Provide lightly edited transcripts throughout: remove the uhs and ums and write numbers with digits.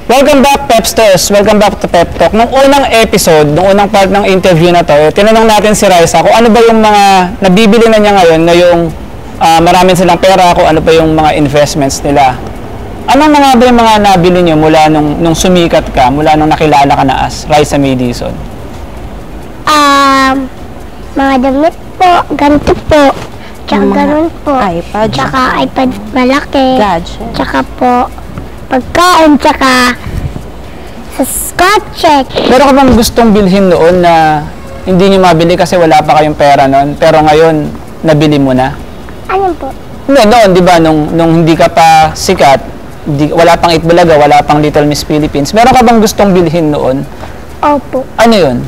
Welcome back, Pepsters! Welcome back to Pep Talk. Nung unang episode, nung unang part ng interview na to, tinanong natin si Raisa kung ano ba yung mga nabibili na niya ngayon na yung maraming silang pera, kung ano ba yung mga investments nila. Anong mga ba yung mga nabili niyo mula nung sumikat ka, mula nung nakilala ka na as Raisa May Dizon? Mga damit po, ganito po, tsaka ganun po. iPad. Tsaka iPad malaki. Gadget. Tsaka po, pagkain, tsaka sa scotch check. Pero ka bang gustong bilhin noon na hindi niyo mabili kasi wala pa kayong pera noon, pero ngayon, nabili mo na? Ano po? Hindi, noon, di ba, nung hindi ka pa sikat, wala pang Itbulaga, wala pang Little Miss Philippines, meron ka bang gustong bilhin noon? Opo. Ano yun?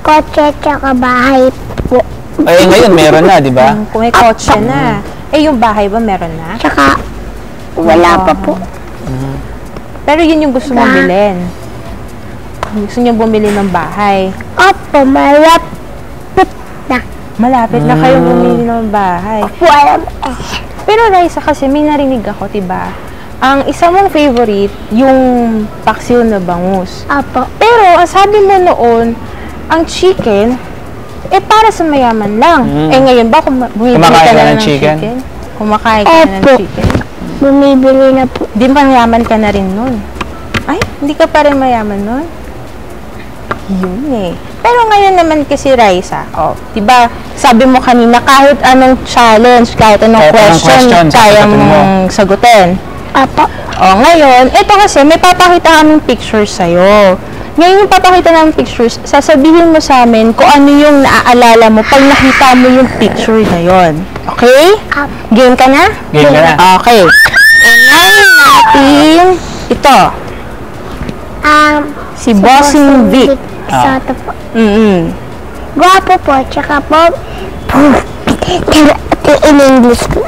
Kotse, tsaka bahay po. Eh, ngayon, meron na, di ba? Kung may kotse na. Eh, yung bahay ba meron na? Tsaka, wala pa po. Pero yun yung gusto mong bilhin. Gusto niyo bumili ng bahay. Opo, malapit na. Malapit na kayo bumili ng bahay. Opo, alam Pero Raisa, kasi may narinig ako, diba? Ang isa mong favorite, yung paksiw na bangus. Opo. Pero, ang sabi mo noon, ang chicken, para sa mayaman lang. Ngayon ba, bumibili Kumakain ka ka na ng ng chicken? Kumakain ka na ng Opo. chicken? Bumibili na po. Di mayaman ka na rin nun. Ay, hindi ka pa rin mayaman nun? Yun eh. Pero ngayon naman kasi Raisa, diba, sabi mo kanina, kahit anong challenge, kahit anong question, kaya mong sagutin. Opo. Ngayon, ito kasi, may papakita kaming pictures sa'yo. Ngayon yung papakita namin pictures, sasabihin mo sa amin kung ano yung naaalala mo pag nakita mo yung picture na yon. Okay? Game ka na? Game ka na. Okay. Unahin natin ito. Si Bossing Vic. Soto po. Guwapo po, tsaka po, in English ko.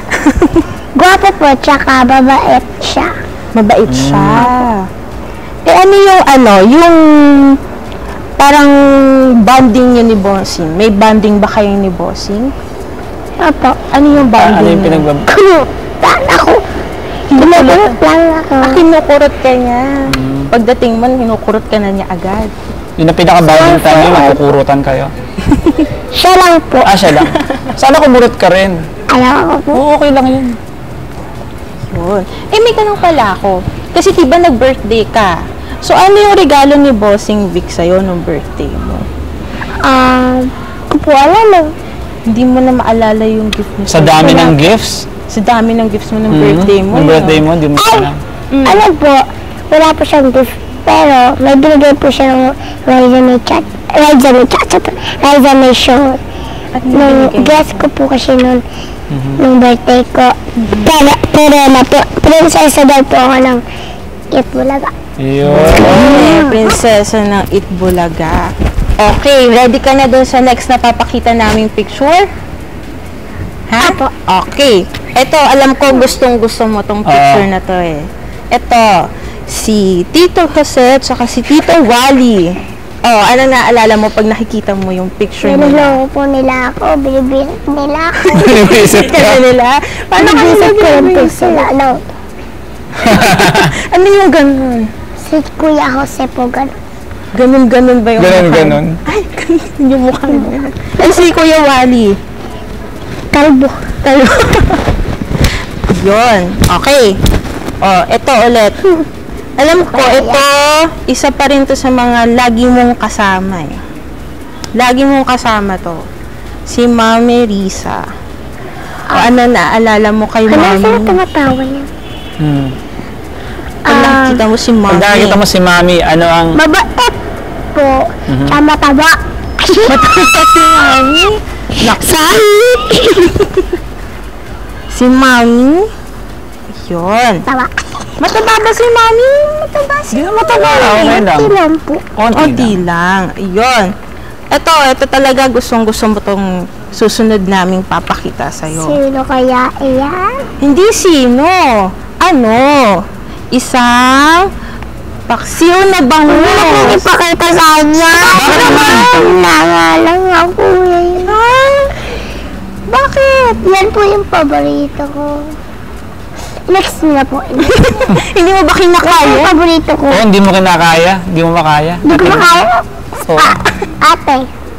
Guwapo po, tsaka babait siya. Mabait siya. Ano yung parang bonding niyo ni Bossing? May bonding ba kayo ni Bossing? Opo. Ano yung bonding Ano yung niyo? Kunutan ako. Kinukurot lang ako. Kinukurot ka niya. Pagdating mo, kinukurot ka na niya agad. Yun ang pinaka-bonding time nyo, magkukurutan kayo. Siya lang po. Siya lang. Sana kumurot ka rin. Ayaw ko po. Oo, okay lang yun. Yun. May tanong pala ako. Kasi diba nag-birthday ka? So, ano yung regalo ni Bossing Vic sa'yo nung birthday mo? Po, alam mo. Hindi mo na maalala yung gift mo. Sa dami ng gifts. Sa dami ng gifts mo nung birthday mo. Yung birthday mo, hindi mo alam. Alam po, wala po siyang gift. Pero, may binigay po siya ng Raisa May show. At Nung binigay guess ko po kasi nung birthday ko. Pero prinsesa daw po ako ng Itbulaga. Yun. Prinsesa ng Itbulaga. Okay, ready ka na dun sa next na papakita naming picture? Ha? Apo. Okay. Ito, alam ko gustong-gusto mo tong picture na to eh. Ito, si Tito Jose at saka si Tito Wally. Ano naalala mo pag nakikita mo yung picture nila? Niloloko po nila ako, binibisit nila ako. Binibisit ka. nila? Paano ka Binibisit ko yung binibisit? picture na, ano, Ano yung ganun? si Kuya Jose po, gano'n. Ganun-ganun ba yung mukha? Ganon. Ay, ganun yung mukha mo. Ay, si Kuya Wally. Kalbo. Yun. Okay. Ito ulit. Alam ko, ito, isa pa rin to sa mga lagi mong kasama eh. Lagi mong kasama to. Si Mami Risa. Ano naalala mo kay Ano Mami? sila tumatawa niya? Pag nakikita mo si Mami. Pag nakikita mo si Mami, ano ang... Mabait po. Tsaka mataba. Mataba si Mami. Sorry! Si Mami. Yun. Tawa. Mataba ba si Mami? Mataba si Hindi na mataba. Okay lang. Ilan po. Konti lang. Yun. Ito talaga gustong-gusto mo tong susunod naming papakita sa'yo. Sino kaya iyan? Hindi sino. Ano? Isang paksiw na bangus. Ipakita sa kanya. Nangalang ako eh. Ha? Bakit? Yan po yung paborito ko. Next na po. Hindi mo ba Yung kinakaya? paborito ko. Oh, hindi mo kinakaya? Hindi mo makaya? Hindi ko makaya. Oh. Ate,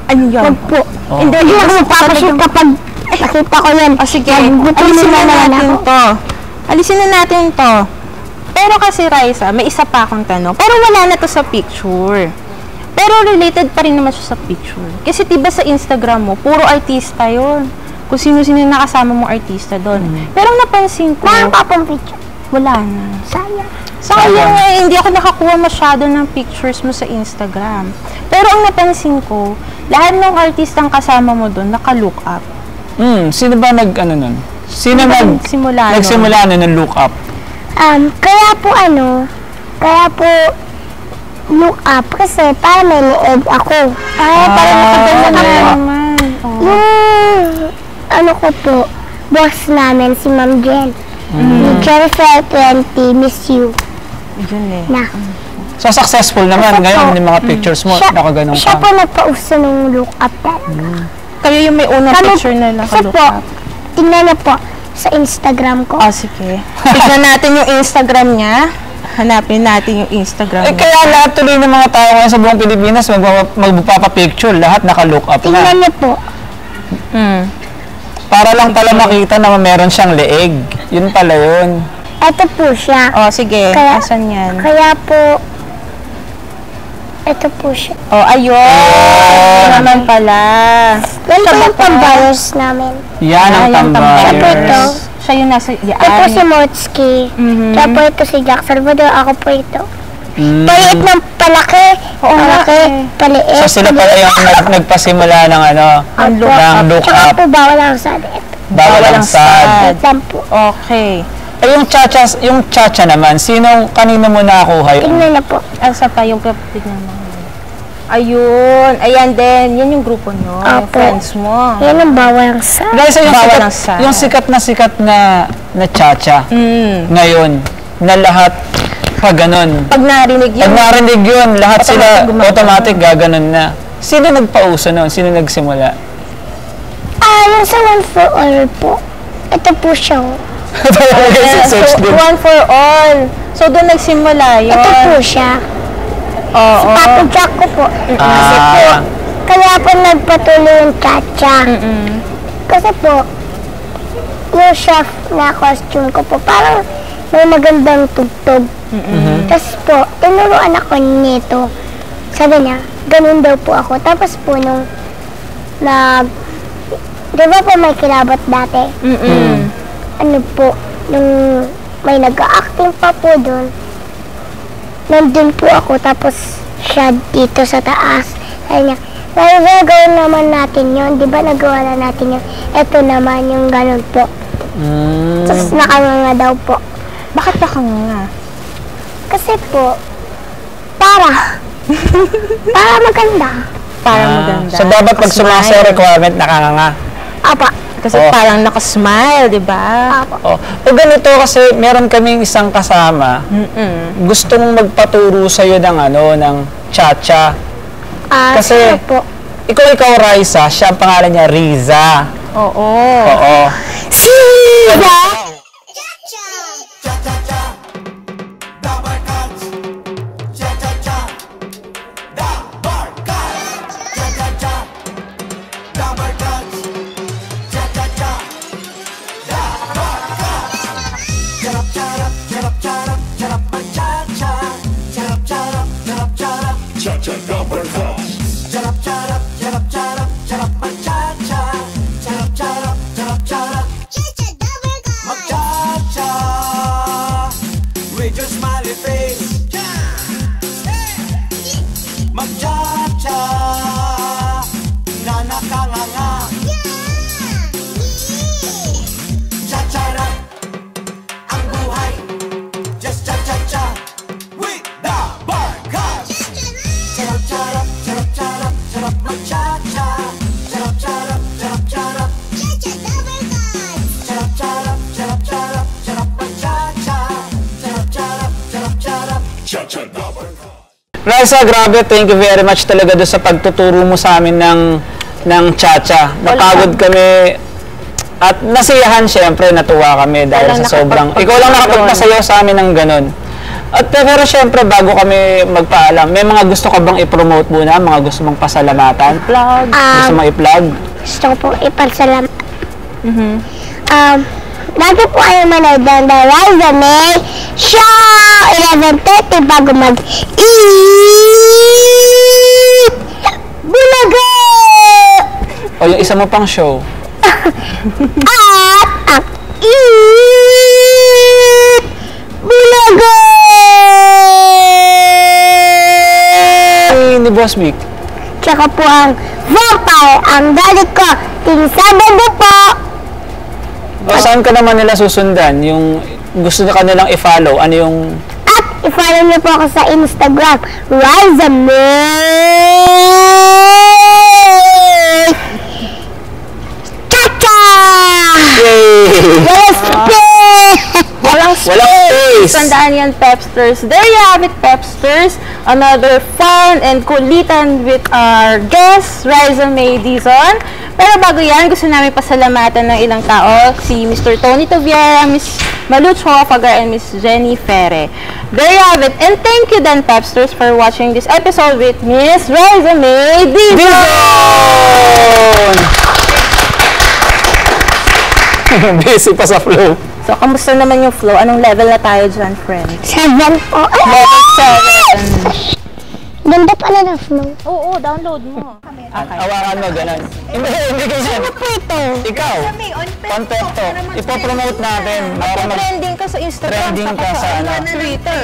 Ano yun? wag po. Oh. Hindi ako magpapashoot kapag nakita ko yan. O sige, Nagugutom alisin na naman natin ako. to. Alisin na natin to. Pero kasi, Raisa, may isa pa akong tanong. Pero wala na to sa picture. Pero related pa rin naman siya sa picture. Kasi diba sa Instagram mo, puro artista yon. Kung sino-sino yung nakasama mong artista doon. Pero ang napansin ko, Meron pa pong picture. wala na. Sayang. Sayang eh, hindi ako nakakuha masyado ng pictures mo sa Instagram. Pero ang napansin ko, lahat ng artistang kasama mo doon, naka-look up. Sino ba nag-ano nun? Sino Nagsimula nun? nagsimula nun ng look up? Kaya po look up kasi para may leeg ako. Parang nakaganda na okay. naman. Oh. Yung ano ko po, boss namin si Ma'am Jen. Jennifer 20, miss you. Yun eh. Na. So, successful naman ngayon yung mga pictures mo. Nakaganon Siya ka. po nagpauso ng look up talaga. Kayo yung may unang Kami- picture na Siya naka-look po, up. tingnan niyo po sa Instagram ko. Oh, sige. Tignan natin yung Instagram niya. Hanapin natin yung Instagram Eh, niya. kaya lahat tuloy ng mga tao ngayon sa buong Pilipinas magpapapicture. Lahat naka-look up Tingnan na. niyo po. Para lang pala makita na meron siyang leeg. Yun pala yun. Ito po siya. Oh, sige. Kaya- Asan yan? Kaya po, ito po siya. Oh, ayun. Ito naman pala. Yan po yung pambayos namin. Yan ang yung Siya po ito. tambayers. Siya yung nasa Ito po si yaan. Motski. Siya po ito si Jack Salvador. Ako po ito. Mm. Paliit ng palaki. Oo nga Palaki. eh. Paliit. So, sila pala yung nagpasimula ng ano, Ang ng look Tsaka up. po bawal ang sad. Bawal ang sad. Wait lang po. Okay. Eh, yung chacha naman, kanino mo nakuha yun? Tingnan na po. Asa pa yung tignan mo. Ayun. Ayan din. Yan yung grupo nyo. Yung Opo. friends mo. Yan ang bawal ang sad. Guys, Bawal ang sad. yung sikat na chacha ngayon, na lahat pag ganun. Pag narinig yun. Pag narinig yun, lahat Automatic sila gumagano. automatic gaganon na. Sino nagpauso nun? Sino nagsimula? Yung sa one for all po. Ito po siya. Search din. One for all. So, doon nagsimula yun. Ito po siya. Oo. Papa Jack ko po. Kasi po, Ah, kaya po nagpatuloy yung chacha. Kasi po, yung chef na costume ko po, parang may magandang tugtog. Tapos po, tinuruan ako nito. Sabi niya, ganun daw po ako. Tapos po, nung di ba po may kilabot dati? Ano po, nung may nag-acting pa po doon, nandun po ako, tapos siya dito sa taas. Sabi niya, gagawin naman natin yun. Di ba nagawa na natin yun? Ito naman yung ganun po. Tapos nakanganga daw po. Bakit ba kang nga? Kasi po, para maganda. Para maganda. So, dapat pag sumasa Nakasmile. requirement, nakanganga. Apa. Kasi Oh. parang nakasmile, di ba? Apa. Oh. O ganito kasi, meron kaming isang kasama, gustong magpaturo sa'yo ng cha-cha. Kasi, Sino po? ikaw, Raisa, siya ang pangalan niya, Riza. Oo. Oo. Siya! With your smiley face, mag-cha-cha na nakanganga. Cha-cha-ra ang buhay, just cha-cha-cha with the Barkas. Charap-charap, charap-charap, charap mag-cha-cha. Charap-charap, charap-charap, charap-charap, charap-charap, charap mag-cha-cha. Charap-charap, charap-charap, cha-cha-cha. Raisa, grabe, thank you very much talaga doon sa pagtuturo mo sa amin ng cha-cha. Napagod kami At nasiyahan syempre, natuwa kami dahil Walang sa sobrang... nakapagpag- Ikaw lang nakapagpasayaw sa amin ng ganun. At pero syempre, bago kami magpaalam, may mga gusto ka bang i-promote muna? Mga gusto mong pasalamatan? Vlog. Gusto mong i-plug? Gusto ko po ipasalamat. Lagi po kayo manood ng The Rise of May Show! 11:30 bago mag-eat! Bulaga! O yung isa mo pang show? At ang eat! Bulaga! Ni Boss Vic. Tsaka po ang vampire, ang galit ko, ting Sabado po! O saan ka naman nila susundan? Yung gusto ka nilang i-follow? Ano yung... At i-follow niyo po ako sa Instagram, Rise of May! Cha-cha! Yay! Yes, Walang space! Tandaan yan, Pepsters. There you have it, Pepsters. Another fun and kulitan with our guest, Rise of May Dizon. Pero bago yan, gusto namin pasalamatan ng ilang tao. Si Mr. Tony Toviera, Miss Malu Chofagar, and Miss Jenny Ferre. There you have it. And thank you then, Pepsters, for watching this episode with Miss Rise of May Dizon! Busy pa sa flow. So, kamusta naman yung flow? Anong level na tayo dyan, friends? 7 po. Level 7. Ganda pala ng flow. Oo, download mo. Hawakan mo, ganun. Hindi ganyan. Ano po ito? Ikaw, Contesto, ipopromote natin. Para Trending ka sa Instagram, Trending saka ka sa sa ano? Twitter.